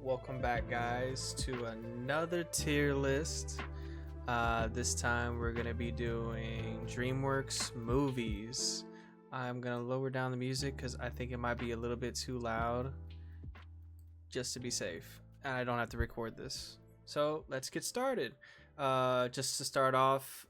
Welcome back, guys, to another tier list. This time we're gonna be doing DreamWorks movies. I'm gonna lower down the music because I think it might be a little bit too loud, just to be safe, and I don't have to record this. So let's get started. Just to start off,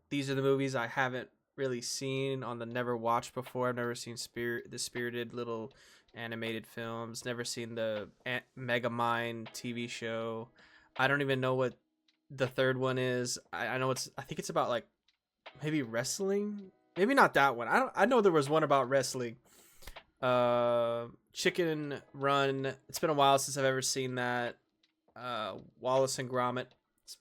these are the movies I haven't really seen on the never watched before. I've never seen the Spirited little animated films. Never seen the Megamind TV show. I don't even know what the third one is. I know I think it's about like maybe wrestling. Maybe not that one. I know there was one about wrestling. Chicken Run. It's been a while since I've ever seen that. Wallace and Gromit. It's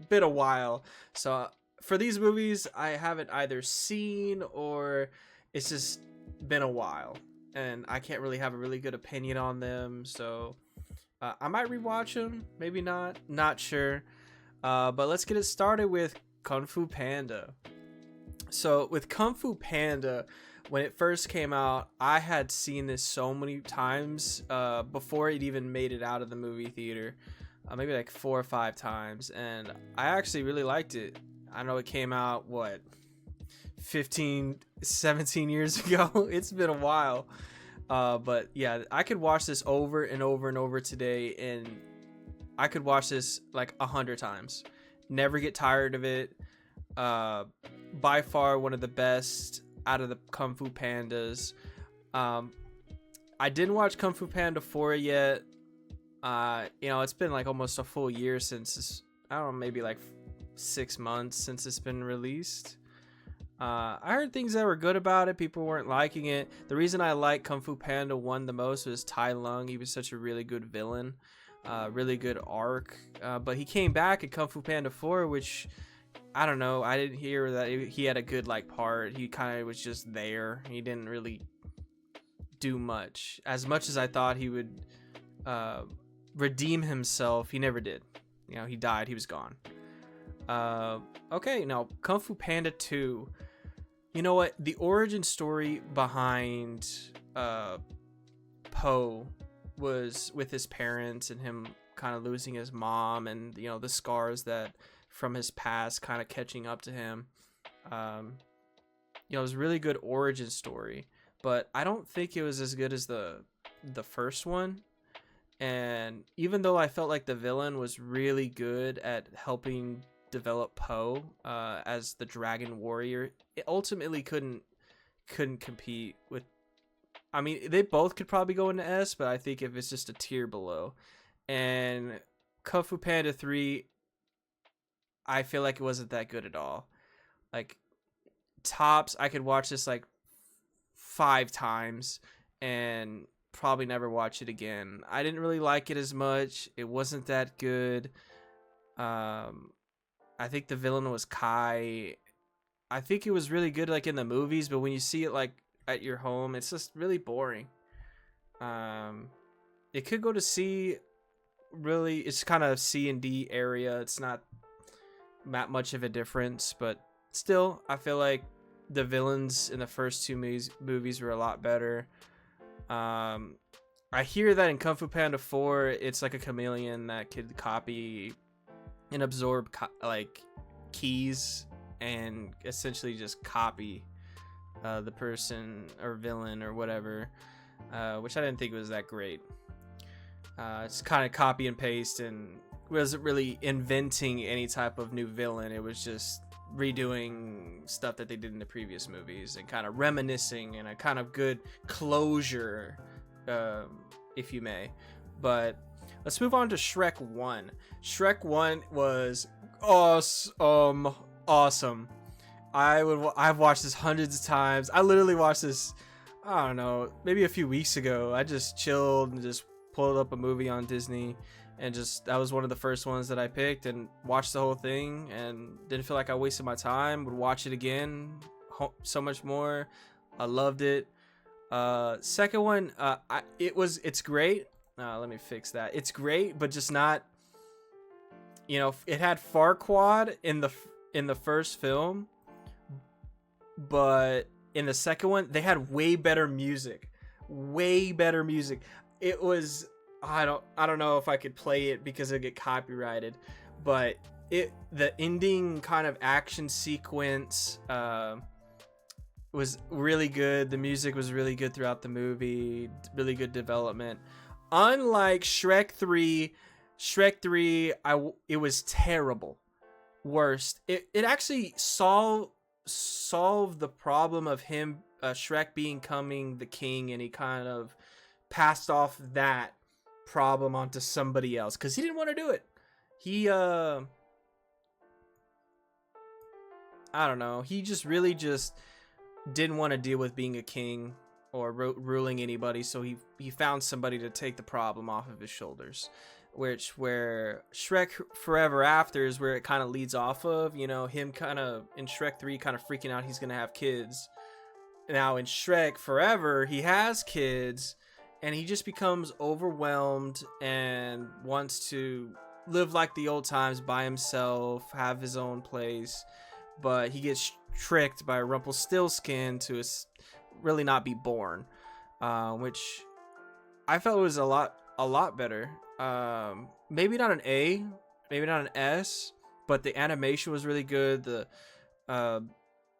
been a while. So for these movies, I haven't either seen or it's just been a while, and I can't really have a really good opinion on them. So I might rewatch them, maybe not sure. But let's get it started with Kung Fu Panda. So with Kung Fu Panda, when it first came out, I had seen this so many times before it even made it out of the movie theater. Maybe like 4 or 5 times, and I actually really liked it. I know it came out 15 17 years ago. It's been a while, but yeah, I could watch this over and over and over today, and I could watch this like 100 times, never get tired of it. By far one of the best out of the Kung Fu Pandas. I didn't watch Kung Fu Panda 4 yet. It's been like almost a full year since this, I don't know, maybe like 6 months since it's been released. I heard things that were good about it. People weren't liking it. The reason I like Kung Fu Panda 1 the most was Tai Lung. He was such a really good villain, really good arc. But he came back in Kung Fu Panda 4, which I don't know. I didn't hear that he had a good part. He kind of was just there. He didn't really do much as I thought he would redeem himself. He never did. He died. He was gone. Okay, now Kung Fu Panda 2. You know what? The origin story behind Po was with his parents and him kind of losing his mom, and the scars that from his past kind of catching up to him. It was a really good origin story, but I don't think it was as good as the first one. And even though I felt like the villain was really good at helping develop Po as the Dragon Warrior, it ultimately couldn't compete with. I mean, they both could probably go into S, but I think if it's just a tier below. And Kung Fu Panda 3, I feel like it wasn't that good at all. Like, tops, I could watch this like 5 times and probably never watch it again. I didn't really like it as much. It wasn't that good. I think the villain was Kai. I think it was really good like in the movies, but when you see it like at your home, it's just really boring. It could go to C. Really, it's kind of C and D area. It's not that much of a difference, but still, I feel like the villains in the first 2 movies were a lot better. I hear that in Kung Fu Panda 4, it's like a chameleon that could copy and absorb keys and essentially just copy the person or villain or whatever, which I didn't think was that great. It's kind of copy and paste and wasn't really inventing any type of new villain. It was just redoing stuff that they did in the previous movies and kind of reminiscing and a kind of good closure, if you may. But let's move on to Shrek 1. Shrek 1 was awesome. I've watched this hundreds of times. I literally watched this, I don't know, maybe a few weeks ago. I just chilled and just pulled up a movie on Disney, and that was one of the first ones that I picked and watched the whole thing and didn't feel like I wasted my time. Would watch it again so much more. I loved it. Second one, it's great. Let me fix that. It's great, but just not, it had Farquaad in the first film, but in the second one they had way better music. It was I don't know if I could play it because it'll get copyrighted, but the ending kind of action sequence was really good. The music was really good throughout the movie. Really good development. Unlike Shrek 3, it was terrible. Worst. It actually solved the problem of him, Shrek becoming the king, and he kind of passed off that problem onto somebody else because he didn't want to do it. He I don't know. He just really just didn't want to deal with being a king or ruling anybody, so he found somebody to take the problem off of his shoulders. Where Shrek Forever After is where it kind of leads off of, you know, him kind of in Shrek 3 kind of freaking out he's gonna have kids. Now in Shrek Forever, he has kids and he just becomes overwhelmed and wants to live like the old times by himself, have his own place, but he gets tricked by Rumpelstiltskin to really not be born, which I felt was a lot better. Maybe not an A, maybe not an S, but the animation was really good. The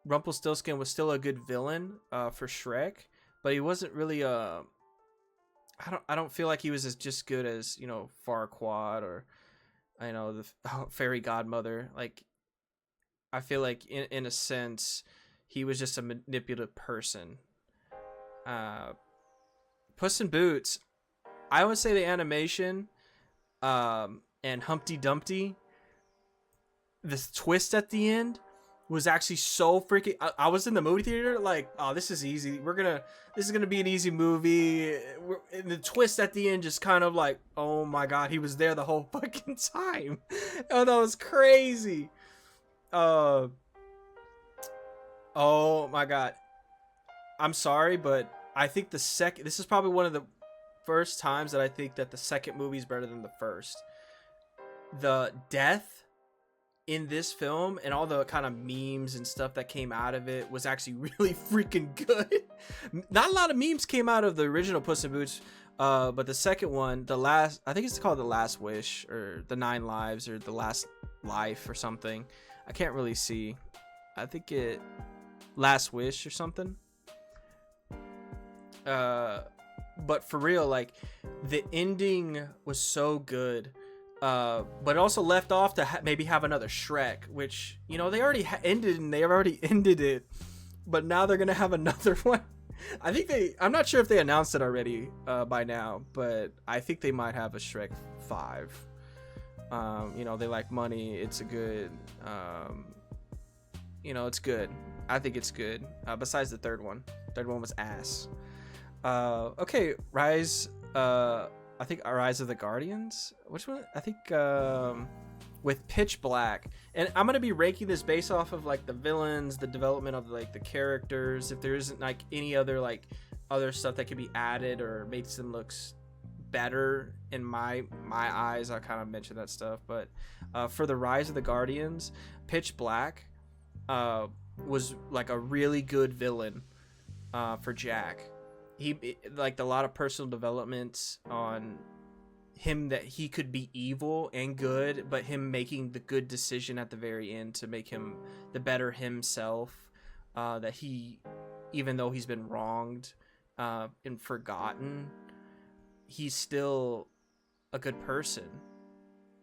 Rumpelstiltskin was still a good villain for Shrek, but he wasn't really I don't feel like he was as just good as, you know, Farquaad or, you know, the fairy godmother. Like, I feel like in a sense he was just a manipulative person. Puss in Boots, I would say the animation and Humpty Dumpty, the twist at the end was actually so freaking. I was in the movie theater like, oh, this is easy. This is gonna be an easy movie. And the twist at the end just kind of like, oh my god, he was there the whole fucking time. Oh, that was crazy. Oh my god. I'm sorry, but I think this is probably one of the first times that I think that the second movie is better than the first. The death in this film and all the kind of memes and stuff that came out of it was actually really freaking good. Not a lot of memes came out of the original Puss in Boots, but the second one, I think it's called The Last Wish or The 9 Lives or The Last Life or something. I can't really see. I think it Last Wish or something. But for real, like, the ending was so good, but it also left off to maybe have another Shrek, which, you know, they already ended it, but now they're gonna have another one. I'm not sure if they announced it already by now, but I think they might have a Shrek 5. You know, they like money. It's a good, you know, it's good. I think it's good. Besides the third one was ass. Okay, Rise. I think Rise of the Guardians. Which one? I think with Pitch Black. And I'm gonna be ranking this based off of like the villains, the development of like the characters. If there isn't like any other like other stuff that could be added or makes them look better in my eyes, I kind of mention that stuff. But for the Rise of the Guardians, Pitch Black was like a really good villain for Jack. He liked a lot of personal developments on him, that he could be evil and good, but him making the good decision at the very end to make him the better himself, that he, even though he's been wronged and forgotten, he's still a good person.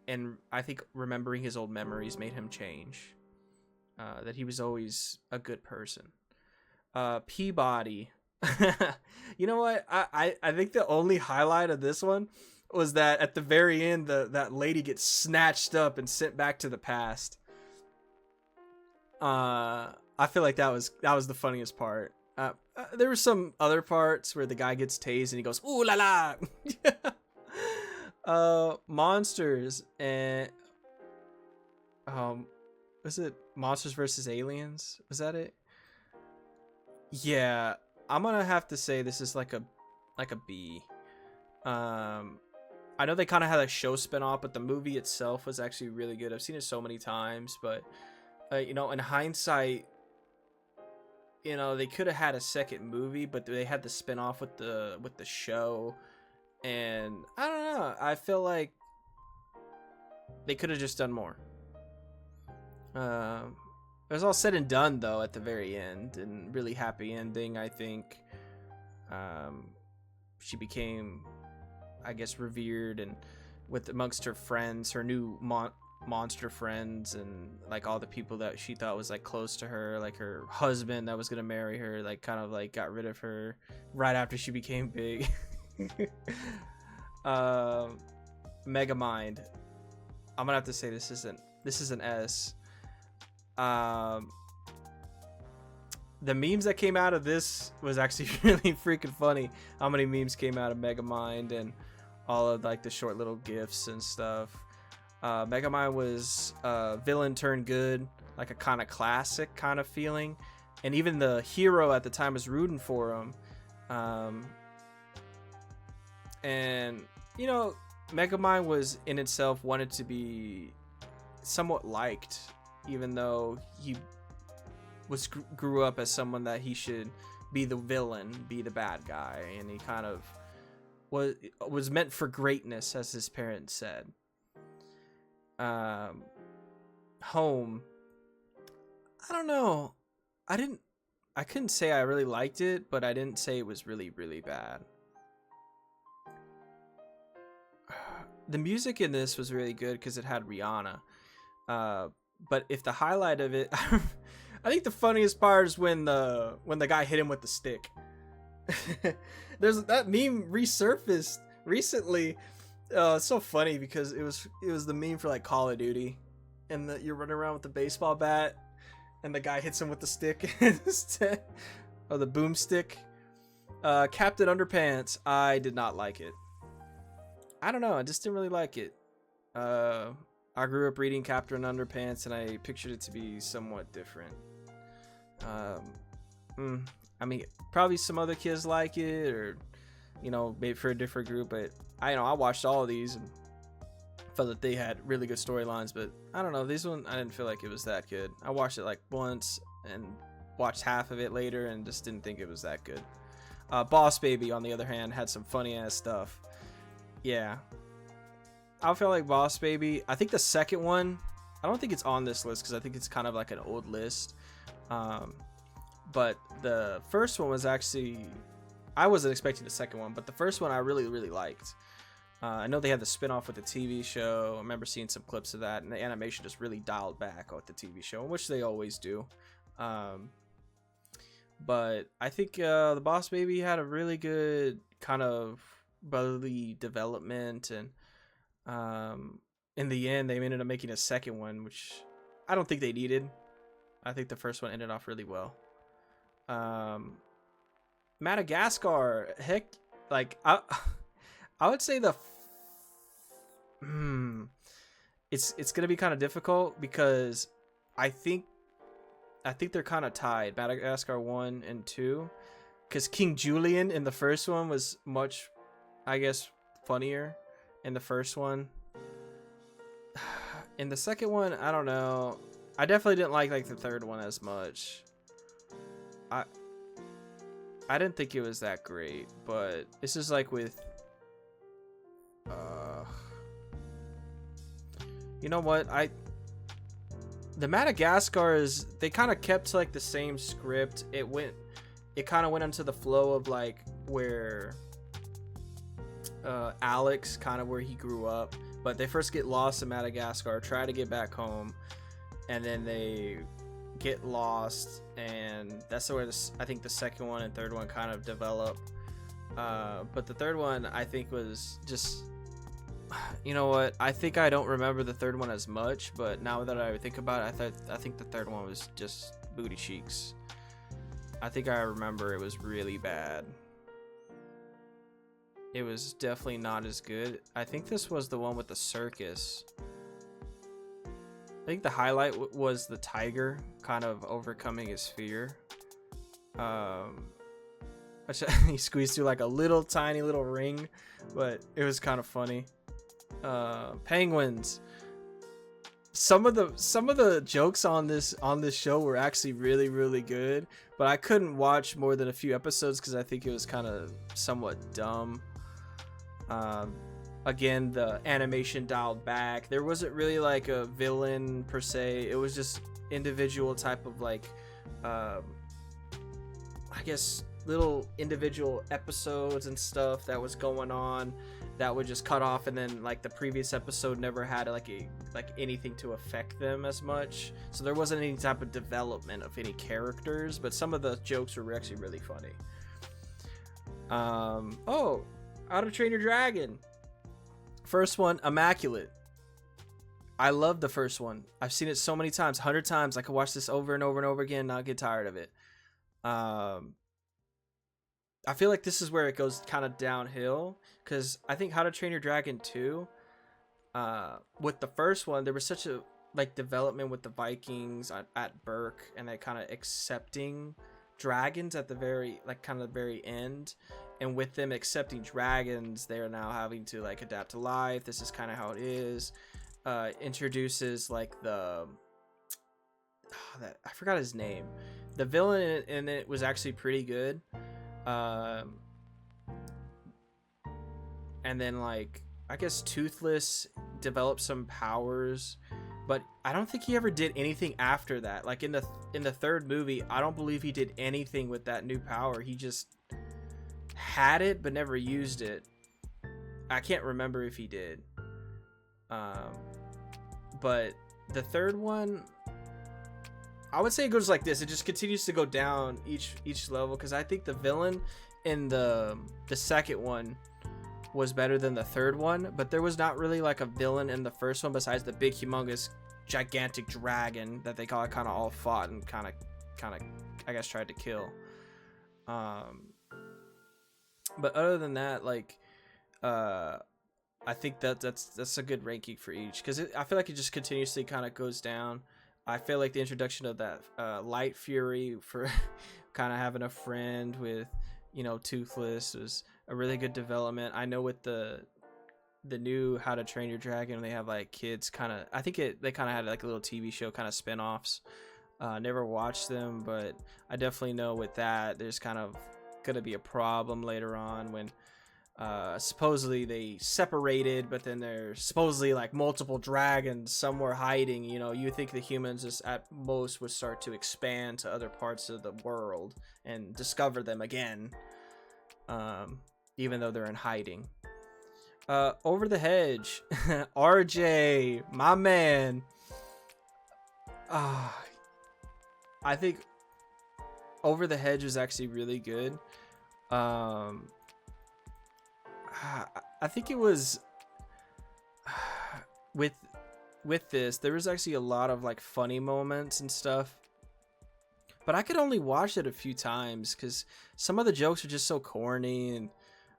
And I think remembering his old memories made him change, that he was always a good person. Peabody. You know what? I think the only highlight of this one was that at the very end, that lady gets snatched up and sent back to the past. I feel like that was the funniest part. There were some other parts where the guy gets tased and he goes, "Ooh la la." Monsters and was it Monsters versus Aliens? Was that it? Yeah. I'm gonna have to say this is like a B. I know they kind of had a show spinoff, but the movie itself was actually really good. I've seen it so many times, but you know, in hindsight, you know, they could have had a second movie, but they had the spinoff with the show, and I don't know. I feel like they could have just done more. It was all said and done though at the very end, and really happy ending. I think she became, I guess, revered and with amongst her friends, her new monster friends, and like all the people that she thought was like close to her, like her husband that was gonna marry her, like kind of like got rid of her right after she became big. Megamind. I'm gonna have to say this is an S. The memes that came out of this was actually really freaking funny. How many memes came out of Megamind and all of like the short little gifs and stuff. Megamind was villain turned good, like a kind of classic kind of feeling, and even the hero at the time was rooting for him. And you know, Megamind was in itself wanted to be somewhat liked, even though he grew up as someone that he should be the villain, be the bad guy, and he kind of was meant for greatness, as his parents said. Home, I don't know. I couldn't say I really liked it, but I didn't say it was really, really bad. The music in this was really good because it had Rihanna. But if the highlight of it, I think the funniest part is when the guy hit him with the stick. There's that meme resurfaced recently. It's so funny because it was the meme for like Call of Duty, and you're running around with the baseball bat, and the guy hits him with the stick instead, or the boomstick. Captain Underpants, I did not like it. I don't know, I just didn't really like it. I grew up reading Captain Underpants, and I pictured it to be somewhat different. I mean, probably some other kids like it, or you know, maybe for a different group. But I watched all of these and felt that they had really good storylines. But I don't know, this one I didn't feel like it was that good. I watched it like once and watched half of it later, and just didn't think it was that good. Boss Baby, on the other hand, had some funny ass stuff. Yeah, I feel like Boss Baby. I think the second one, I don't think it's on this list because I think it's kind of like an old list. But the first one was actually, I wasn't expecting the second one, but the first one I really, really liked. I know they had the spin-off with the TV show. I remember seeing some clips of that, and the animation just really dialed back with the TV show, which they always do. But I think the Boss Baby had a really good kind of brotherly development, and in the end they ended up making a second one, which I don't think they needed. I think the first one ended off really well. Madagascar, heck, like I would say it's gonna be kind of difficult because I think they're kind of tied, Madagascar 1 and 2, because King Julian in the first one was much, I guess, funnier in the first one. In the second one, I don't know. I definitely didn't like the third one as much. I didn't think it was that great, but this is like with you know what, the Madagascars, they kind of kept like the same script. It kind of went into the flow of like where Alex, kind of where he grew up, but they first get lost in Madagascar, try to get back home, and then they get lost, and that's where I think the second one and third one kind of develop. But the third one I think was just, you know what, I think I don't remember the third one as much, but now that I think about it, I think the third one was just booty cheeks. I think I remember it was really bad. It was definitely not as good. I think this was the one with the circus. I think the highlight was the tiger kind of overcoming his fear. He squeezed through like a little tiny little ring, but it was kind of funny. Penguins. Some of the jokes on this show were actually really, really good, but I couldn't watch more than a few episodes because I think it was kind of somewhat dumb. Again, the animation dialed back. There wasn't really like a villain per se. It was just individual type of like, I guess, little individual episodes and stuff that was going on that would just cut off, and then like the previous episode never had like anything to affect them as much. So there wasn't any type of development of any characters, but some of the jokes were actually really funny. Oh, How to Train Your Dragon. First one, immaculate. I love the first one. I've seen it so many times, 100 times. I could watch this over and over and over again, not get tired of it. I feel like this is where it goes kind of downhill, because I think How to Train Your Dragon 2, with the first one, there was such a like development with the Vikings at Berk, and they kind of accepting dragons at the very very end. And with them accepting dragons, they are now having to like adapt to life. This is kind of how it is. Introduces like I forgot his name. The villain in it was actually pretty good. And then like I guess Toothless developed some powers, but I don't think he ever did anything after that. Like in the third movie, I don't believe he did anything with that new power. He just had it but never used it. I can't remember if he did. But the third one, I would say it goes like this. It just continues to go down each level, because I think the villain in the second one was better than the third one, but there was not really like a villain in the first one besides the big humongous gigantic dragon that they kind of all fought and kind of I guess tried to kill. But other than that, like I think that's a good ranking for each, because I feel like it just continuously kind of goes down. I feel like the introduction of that Light Fury for kind of having a friend with, you know, Toothless was a really good development. I know with the new How to Train Your Dragon, they have like kids kind of, I think they kind of had like a little TV show kind of spin-offs. Never watched them, but I definitely know with that there's kind of gonna be a problem later on when supposedly they separated, but then there's supposedly like multiple dragons somewhere hiding. You know, you think the humans just at most would start to expand to other parts of the world and discover them again, even though they're in hiding. Over the Hedge, RJ, my man. I think Over the Hedge was actually really good. I think it was with this, there was actually a lot of like funny moments and stuff, but I could only watch it a few times because some of the jokes are just so corny, and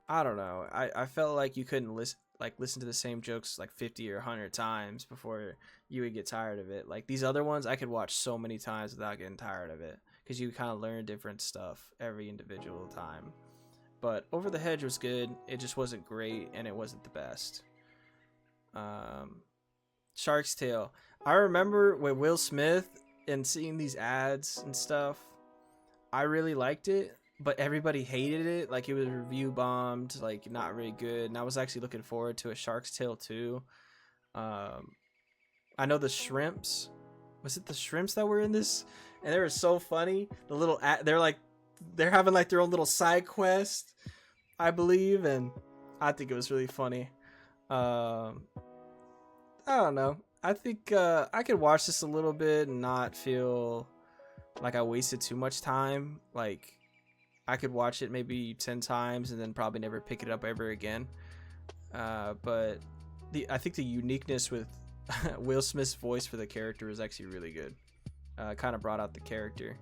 I don't know. I felt like you couldn't listen to the same jokes like 50 or 100 times before you would get tired of it. Like these other ones, I could watch so many times without getting tired of it, because you kind of learn different stuff every individual time. But Over the Hedge was good. It just wasn't great, and it wasn't the best. Shark's Tale. I remember with Will Smith and seeing these ads and stuff, I really liked it, but everybody hated it. Like it was review bombed, like not really good. And I was actually looking forward to a Shark's Tale 2. I know the shrimps. Was it the shrimps that were in this? And they were so funny. The little they're having like their own little side quest, I believe, and I think it was really funny. I don't know. I think I could watch this a little bit and not feel like I wasted too much time. Like I could watch it maybe 10 times and then probably never pick it up ever again. But I think the uniqueness with Will Smith's voice for the character is actually really good. Kind of brought out the character.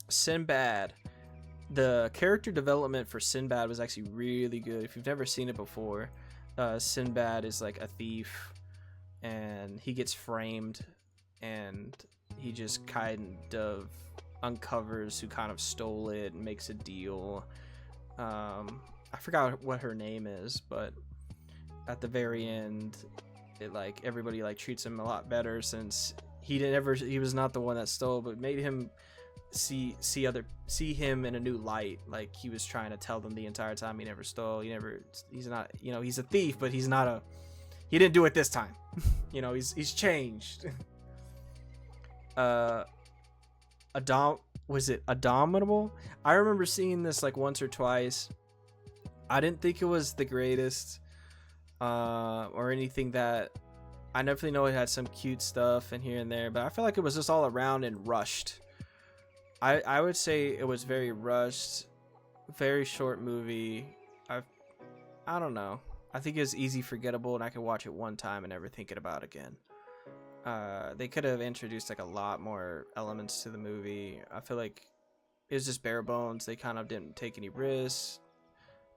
Sinbad. The character development for Sinbad was actually really good. If you've never seen it before, Sinbad is like a thief, and he gets framed, and he just kind of uncovers who kind of stole it and makes a deal. I forgot what her name is, but at the very end, it like everybody like treats him a lot better, since he was not the one that stole, but made him see him in a new light. Like he was trying to tell them the entire time he never stole. He's not, he's a thief, but he didn't do it this time. He's changed. Was it Abominable? I remember seeing this like once or twice. I didn't think it was the greatest or anything. That I definitely know it had some cute stuff in here and there, but I feel like it was just all around and rushed. I would say it was very rushed, very short movie. I don't know. I think it was easy forgettable, and I could watch it one time and never think about it again. They could have introduced like a lot more elements to the movie. I feel like it was just bare bones. They kind of didn't take any risks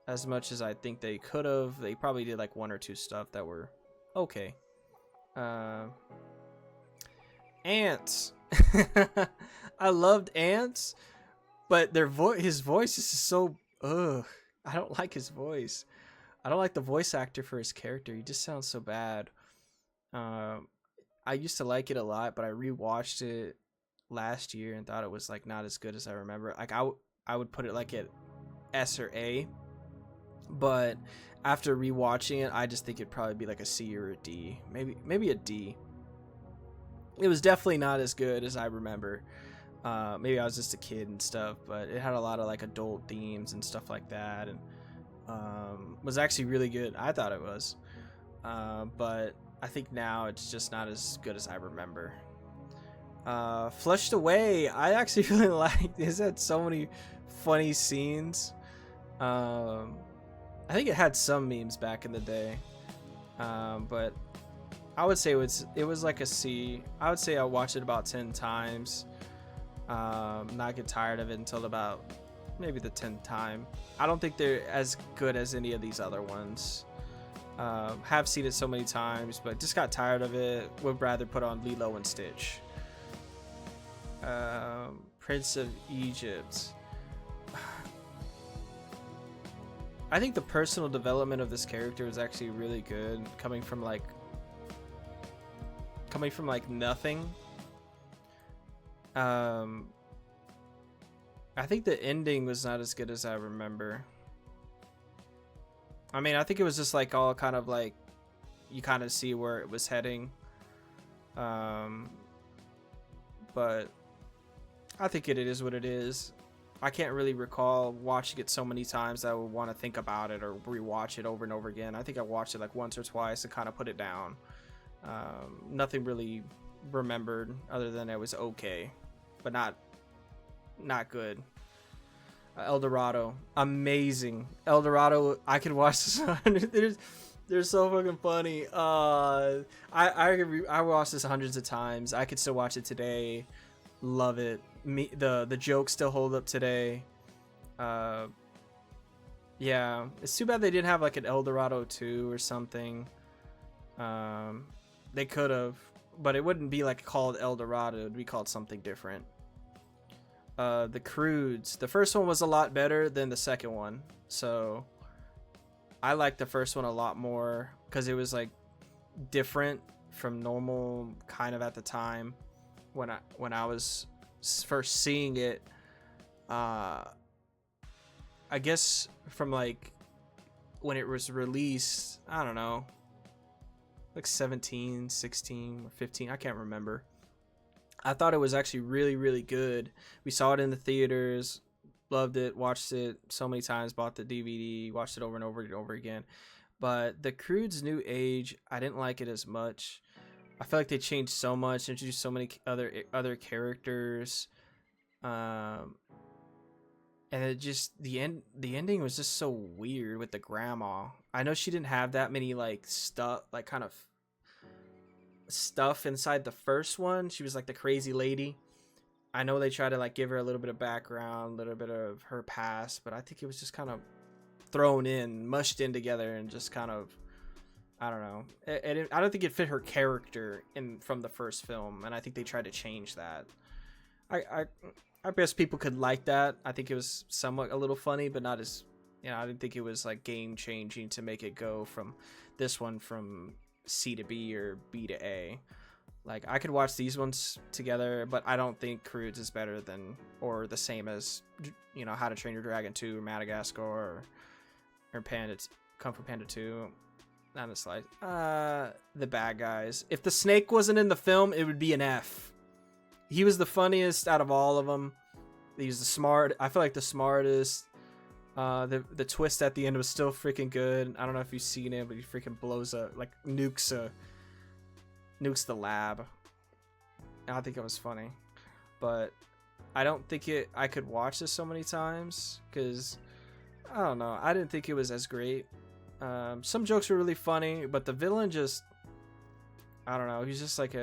as much as I think they could have. They probably did like one or two stuff that were okay. Ants. I loved Ants, but his voice is just so I don't like his voice. I don't like the voice actor for his character. He just sounds so bad. I used to like it a lot, but I rewatched it last year and thought it was like not as good as I remember. Like I would put it like at S or A, but after rewatching it, I just think it'd probably be like a C or a D, maybe a D. It was definitely not as good as I remember. Maybe I was just a kid and stuff, but it had a lot of like adult themes and stuff like that, and was actually really good. I thought it was, but I think now it's just not as good as I remember. Flushed Away, I actually really liked. It had so many funny scenes. I think it had some memes back in the day, but I would say it was like a C. I would say I watched it about 10 times. Not get tired of it until about maybe the 10th time. I don't think they're as good as any of these other ones. Have seen it so many times, but just got tired of it. Would rather put on Lilo and Stitch. Prince of Egypt. I think the personal development of this character is actually really good, coming from like nothing. I think the ending was not as good as I remember. I mean, I think it was just like all kind of like you kind of see where it was heading. But I think it is what it is. I can't really recall watching it so many times that I would want to think about it or rewatch it over and over again. I think I watched it like once or twice and kind of put it down. Nothing really remembered other than it was okay, but not good. El Dorado, amazing. El Dorado, I could watch this. They're so fucking funny. I watched this hundreds of times. I could still watch it today. Love it. The jokes still hold up today. Yeah, it's too bad they didn't have like an El Dorado 2 or something. They could have, but it wouldn't be like called El Dorado. It would be called something different. The Croods, the first one was a lot better than the second one, so I liked the first one a lot more because it was like different from normal kind of at the time when I was first seeing it. I guess from like when it was released, I don't know, like 17, 16 or 15, I can't remember. I thought it was actually really, really good. We saw it in the theaters, loved it, watched it so many times, bought the DVD, watched it over and over and over again. But The Croods New Age, I didn't like it as much. I feel like they changed so much, introduced so many other characters, and it just the ending was just so weird with the grandma. I know she didn't have that many like stuff, like kind of stuff inside the first one. She was like the crazy lady. I know they try to like give her a little bit of background, a little bit of her past, but I think it was just kind of thrown in, mushed in together, and just kind of, I don't know. I don't think it fit her character from the first film, and I think they tried to change that. I guess people could like that. I think it was somewhat a little funny, but not as, I didn't think it was like game changing to make it go from this one from C to B or B to A. Like I could watch these ones together, but I don't think Croods is better than or the same as How to Train Your Dragon 2 or Madagascar or Kung Fu Panda 2. Not a slice. The bad guys. If the snake wasn't in the film, it would be an F. He was the funniest out of all of them. He's the smart. I feel like the smartest. The twist at the end was still freaking good. I don't know if you've seen it, but he freaking blows up, like nukes the lab. I think it was funny, but I don't think I could watch this so many times because I don't know. I didn't think it was as great. Some jokes were really funny, but the villain just, I don't know. He's just like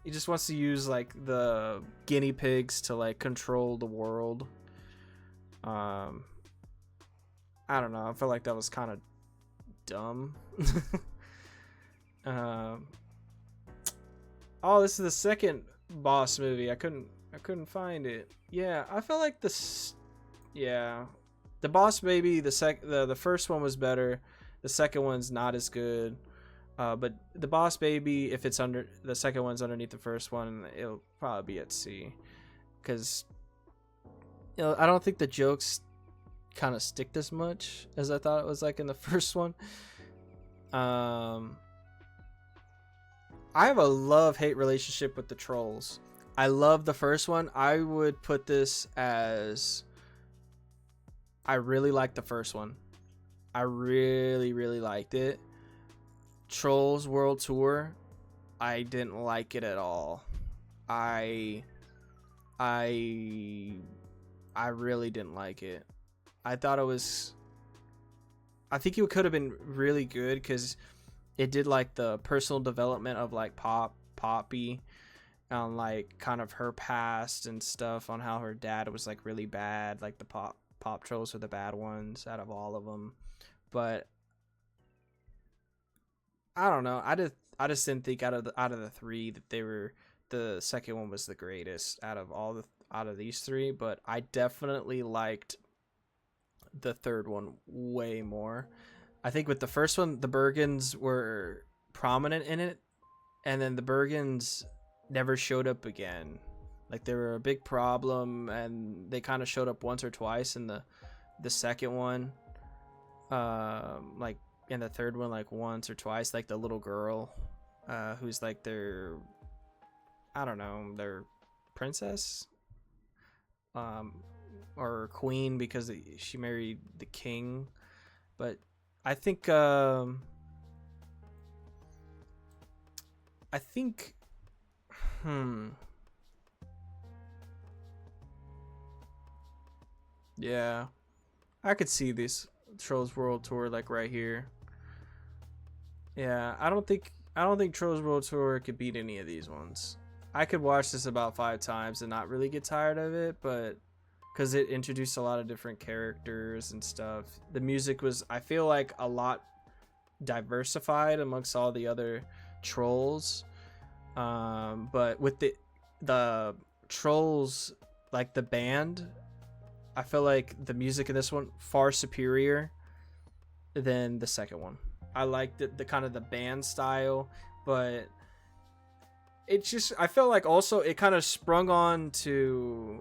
he just wants to use like the guinea pigs to like control the world. I don't know. I felt like that was kind of dumb. Oh, this is the second boss movie. I couldn't find it. Yeah, I felt like the Boss Baby, the first one was better. The second one's not as good. But the Boss Baby, if it's under the second one's underneath the first one, it'll probably be at C, because I don't think the jokes kind of stick as much as I thought it was like in the first one. I have a love-hate relationship with the Trolls. I love the first one. I would put this as, I really liked the first one. I really, really liked it. Trolls World Tour, I didn't like it at all. I really didn't like it. I thought I think it could have been really good because it did like the personal development of like Poppy on like kind of her past and stuff, on how her dad was like really bad, like the pop trolls are the bad ones out of all of them. But I don't know. I just didn't think out of the three that the second one was the greatest out of these three. But I definitely liked the third one way more. I think with the first one, the Bergens were prominent in it, and then the Bergens never showed up again. Like they were a big problem, and they kind of showed up once or twice in the second one. Like in the third one, like once or twice. Like the little girl, who's like their princess, or queen, because she married the king. But I think yeah, I could see this Trolls World Tour like right here. Yeah, I don't think Trolls World Tour could beat any of these ones. I could watch this about 5 times and not really get tired of it, but because it introduced a lot of different characters and stuff. The music was, I feel like, a lot diversified amongst all the other trolls. But with the trolls, like the band, I feel like the music in this one far superior than the second one. I liked the kind of the band style, but it's just, I felt like also it kind of sprung on to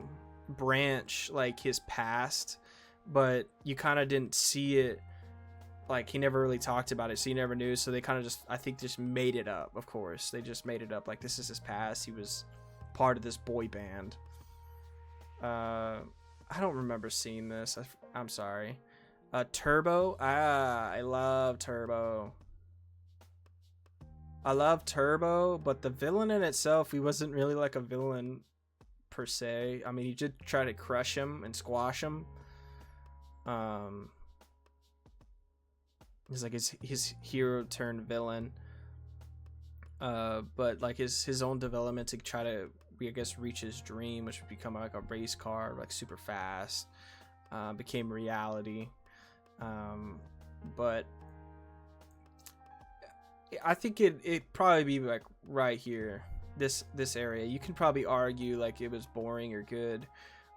Branch, like his past, but you kind of didn't see it. Like he never really talked about it, so you never knew. So they kind of just, I think, just made it up. Of course, they just made it up. Like this is his past. He was part of this boy band. I don't remember seeing this. I'm sorry. Turbo. I love Turbo. But the villain in itself, he wasn't really like a villain per se. I mean, he did try to crush him and squash him. He's like his hero turned villain. But like his own development to try to, I guess, reach his dream, which would become like a race car, like super fast, became reality. But I think it probably be like right here, this area. You can probably argue like it was boring or good,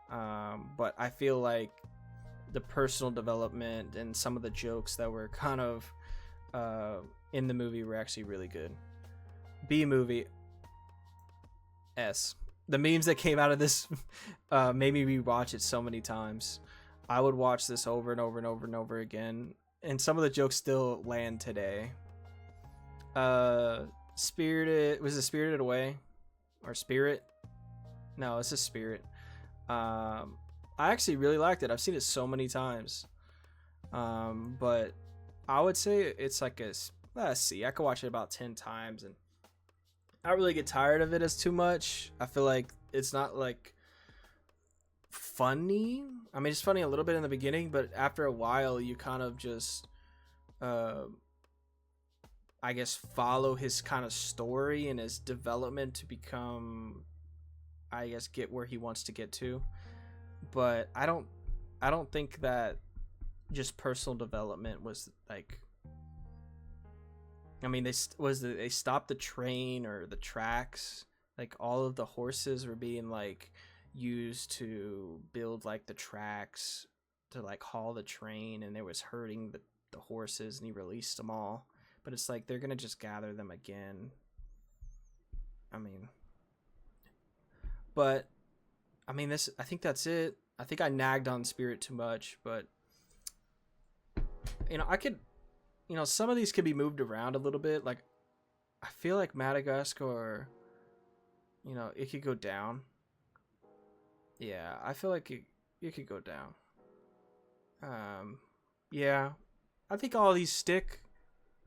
but I feel like the personal development and some of the jokes that were kind of in the movie were actually really good. B movie. S. The memes that came out of this made me rewatch it so many times. I would watch this over and over and over and over again, and some of the jokes still land today. Spirited, was it Spirited Away or Spirit? No, it's a Spirit. I actually really liked it. I've seen it so many times. But I would say it's like let's see, I could watch it about 10 times and I don't really get tired of it as too much. I feel like it's not like funny. I mean, it's funny a little bit in the beginning, but after a while you kind of just I guess follow his kind of story and his development to become, I guess, get where he wants to get to. But I don't think that just personal development was like, I mean, they stopped the train or the tracks, like all of the horses were being like used to build like the tracks to like haul the train, and it was hurting the horses, and he released them all. But it's like they're gonna just gather them again. I mean, but I mean, I think that's it. I think I nagged on Spirit too much, but I could, some of these could be moved around a little bit. Like, I feel like Madagascar, it could go down. Yeah, I feel like it could go down. Yeah, I think all these stick.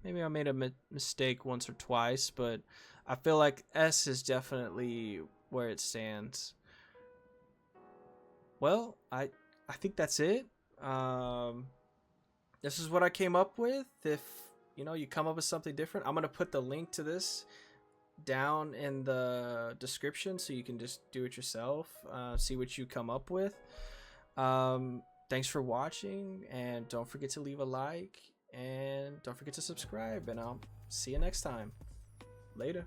Maybe I made a mistake once or twice, but I feel like S is definitely where it stands. Well, I think that's it. This is what I came up with. If you come up with something different, I'm gonna put the link to this down in the description so you can just do it yourself. See what you come up with. Thanks for watching, and don't forget to leave a like, and don't forget to subscribe, and I'll see you next time. Later.